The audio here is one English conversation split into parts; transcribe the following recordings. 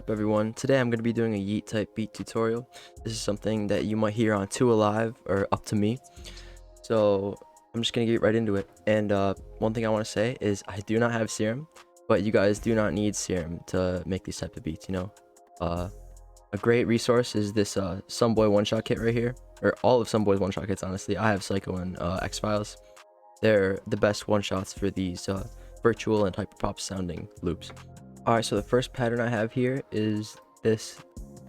up everyone? Today I'm going to be doing a Yeat type beat tutorial. This is something that you might hear on Two Alive or Up to Me. So I'm just going to get right into it. And one thing I want to say is I do not have serum, but you guys do not need serum to make these type of beats, you know. A great resource is this Someboy one-shot kit right here, or all of Someboy's one-shot kits honestly. I have Psycho and X-Files. They're the best one-shots for these virtual and hyperpop sounding loops. Alright, so the first pattern I have here is this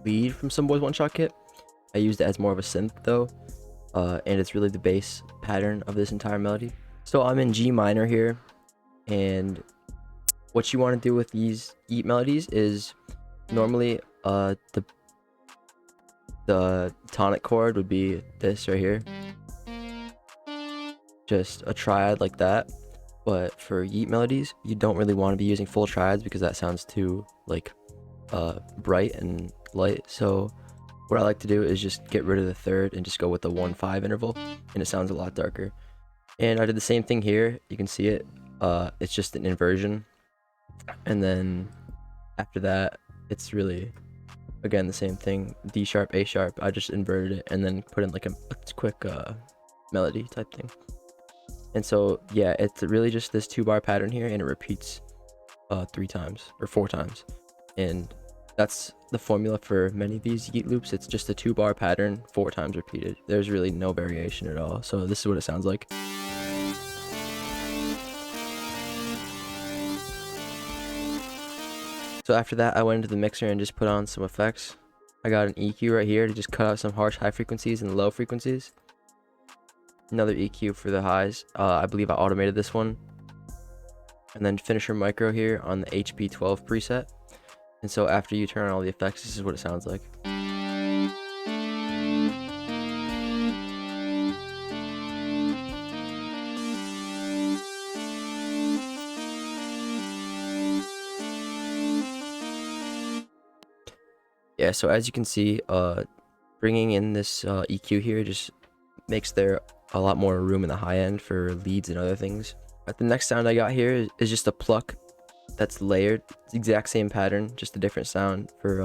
lead from Someboy's one-shot kit. I used it as more of a synth though, and it's really the bass pattern of this entire melody. So I'm in G minor here, and what you want to do with these Yeat melodies is normally the tonic chord would be this right here, just a triad like that. But for Yeat melodies, you don't really want to be using full triads because that sounds too like bright and light. So what I like to do is just get rid of the third and just go with the 1-5 interval, and it sounds a lot darker. And I did the same thing here. You can see it. It's just an inversion, and then after that, it's really again the same thing. D sharp, A sharp. I just inverted it and then put in like a quick melody type thing. And so yeah, it's really just this 2-bar pattern here, and it repeats 3 times or 4 times, and that's the formula for many of these Yeat loops. It's just a 2-bar pattern 4 times repeated. There's really no variation at all. So this is what it sounds like. So after that, I went into the mixer and just put on some effects. I got an EQ right here to just cut out some harsh high frequencies and low frequencies. Another EQ for the highs. I believe I automated this one. And then finisher micro here on the HP12 preset. And so after you turn on all the effects, this is what it sounds like. Yeah, so as you can see, bringing in this EQ here just makes there a lot more room in the high end for leads and other things. But the next sound I got here is just a pluck that's layered. It's the exact same pattern, just a different sound for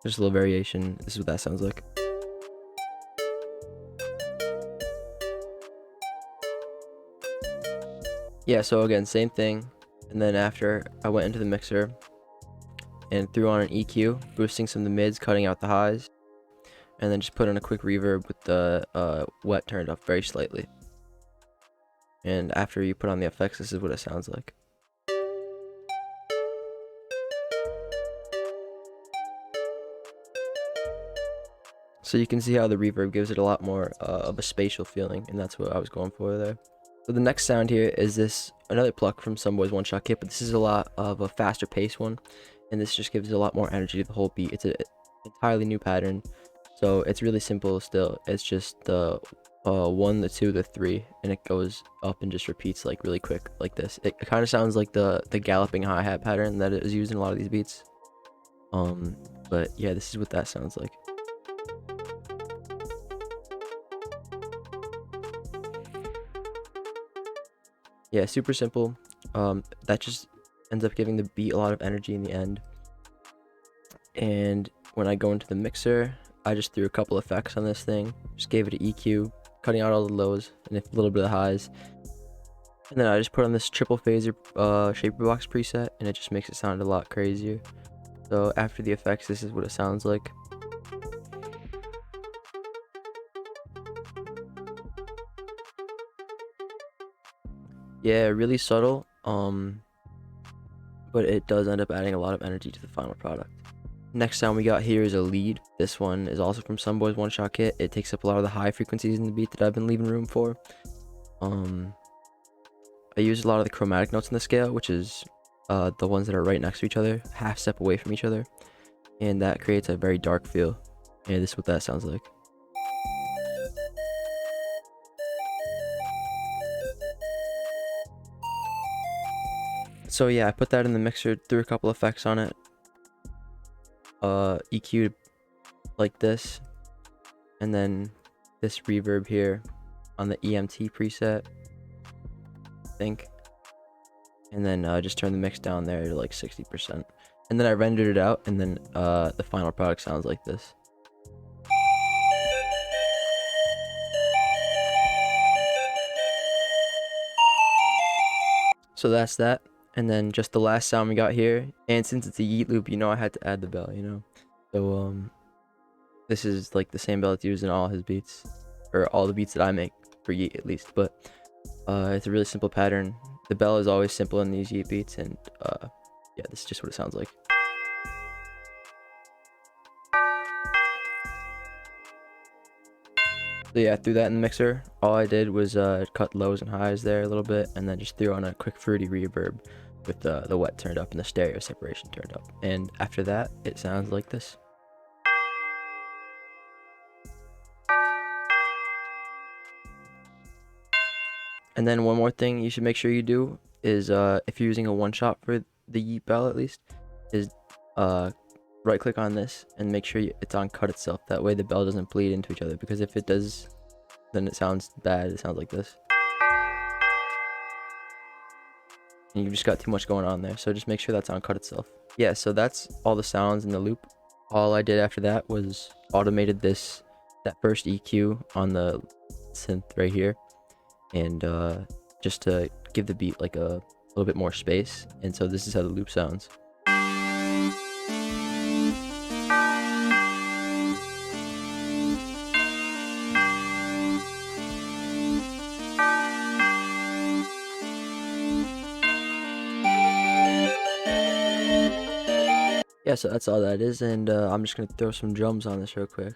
just a little variation. This is what that sounds like. Yeah, so again, same thing. And then after, I went into the mixer and threw on an EQ, boosting some of the mids, cutting out the highs, and then just put on a quick reverb with the wet turned up very slightly. And after you put on the effects, this is what it sounds like. So you can see how the reverb gives it a lot more of a spatial feeling, and that's what I was going for there. So the next sound here is this another pluck from Someboy's one-shot kit, but this is a lot of a faster pace one, and this just gives a lot more energy to the whole beat. It's an entirely new pattern, so it's really simple still. It's just the 1, the 2, the 3, and it goes up and just repeats like really quick like this. It kind of sounds like the galloping hi-hat pattern that is used in a lot of these beats. But yeah, this is what that sounds like. Yeah, super simple. That just ends up giving the beat a lot of energy in the end. And when I go into the mixer, I just threw a couple effects on this thing, just gave it an EQ, cutting out all the lows and a little bit of the highs. And then I just put on this triple phaser shaper box preset, and it just makes it sound a lot crazier. So after the effects, this is what it sounds like. Yeah, really subtle, but it does end up adding a lot of energy to the final product. Next sound we got here is a lead. This one is also from Someboy's one-shot kit. It takes up a lot of the high frequencies in the beat that I've been leaving room for. I use a lot of the chromatic notes in the scale, which is the ones that are right next to each other, half step away from each other, and that creates a very dark feel. And this is what that sounds like. So yeah, I put that in the mixer, threw a couple effects on it, EQ'd like this, and then this reverb here on the EMT preset, I think, and then just turn the mix down there to like 60%. and then I rendered it out, and then the final product sounds like this. So that's that. And then just the last sound we got here, and since it's a Yeat loop, you know I had to add the bell, you know. So this is like the same bell that's used in all his beats, or all the beats that I make for Yeat at least. But it's a really simple pattern. The bell is always simple in these Yeat beats, and yeah, this is just what it sounds like. So yeah, I threw that in the mixer. All I did was cut lows and highs there a little bit, and then just threw on a quick fruity reverb with the wet turned up and the stereo separation turned up. And after that, it sounds like this. And then one more thing you should make sure you do is if you're using a one shot for the Yeat bell at least, is right click on this and make sure it's on cut itself. That way the bell doesn't bleed into each other, because if it does, then it sounds bad. It sounds like this. And you've just got too much going on there. So just make sure that's on cut itself. Yeah, so that's all the sounds in the loop. All I did after that was automated that first EQ on the synth right here. And just to give the beat like a little bit more space. And so this is how the loop sounds. Yeah, so that's all that is, and I'm just gonna throw some drums on this real quick.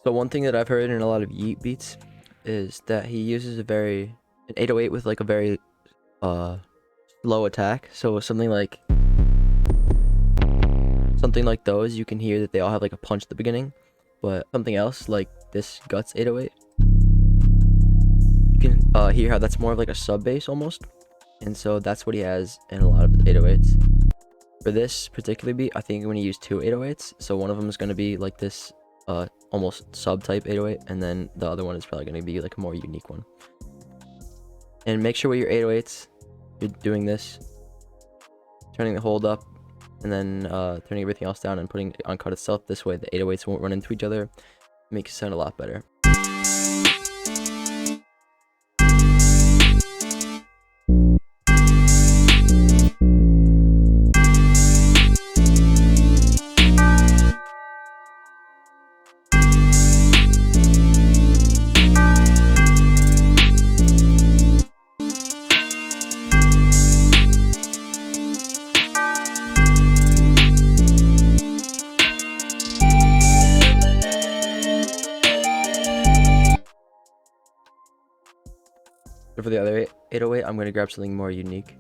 So one thing that I've heard in a lot of Yeat beats is that he uses an 808 with like a very slow attack. So something like those, you can hear that they all have like a punch at the beginning. But something else like this Guts 808, you can hear how that's more of like a sub bass almost. And so that's what he has in a lot of his 808s. For this particular beat, I think I'm going to use two 808s. So one of them is going to be like this almost sub type 808, and then the other one is probably going to be like a more unique one. And make sure with your 808s you're doing this, turning the hold up, and then turning everything else down and putting it on cut itself. This way the 808s won't run into each other. It makes it sound a lot better. For the other 808, I'm going to grab something more unique.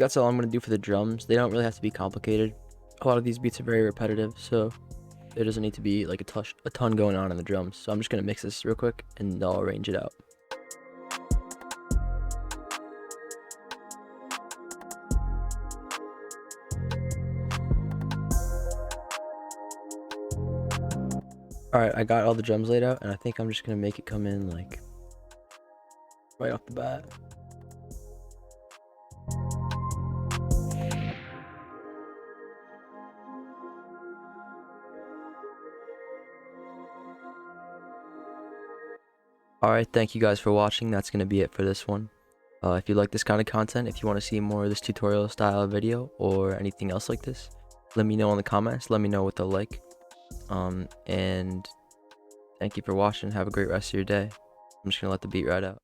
that's all I'm gonna do for the drums. They don't really have to be complicated. A lot of these beats are very repetitive, so there doesn't need to be like a ton going on in the drums. So I'm just gonna mix this real quick and I'll arrange it out. Alright, I got all the drums laid out, and I think I'm just gonna make it come in like right off the bat. Alright, thank you guys for watching. That's gonna be it for this one. If you like this kind of content, if you want to see more of this tutorial style video or anything else like this, let me know in the comments. Let me know what they'll like. And thank you for watching. Have a great rest of your day. I'm just gonna let the beat ride out.